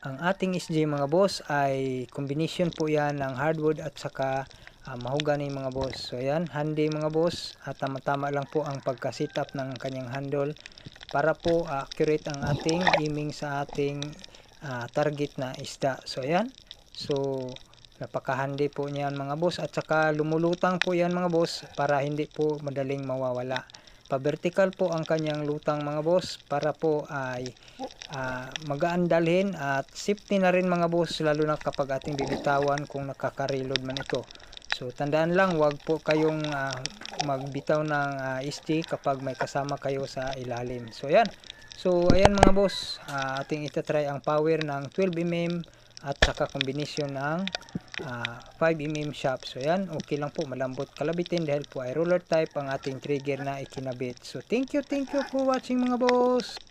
Ang ating SJ mga boss ay combination po yan ng hardwood at saka mahogany mga boss. So ayan, handy mga boss, at tama-tama lang po ang pagka-setup ng kanyang handle para po accurate ang ating aiming sa ating target na isda. So ayan, so napaka-handy po niyan mga boss, at saka lumulutang po yan mga boss para hindi po madaling mawawala. Pa-vertical po ang kanyang lutang mga boss para po ay magaan dalhin at safety na rin mga boss, lalo na kapag ating bibitawan kung nakaka-reload man ito. So tandaan lang, wag po kayong magbitaw ng ST kapag may kasama kayo sa ilalim. So ayan, mga boss, ating itatry ang power ng 12mm at saka kombinasyon ng 5mm shop. So ayan, okay lang po, malambot kalabitin dahil po ay roller type ang ating trigger na ikinabit. So thank you for watching mga boss.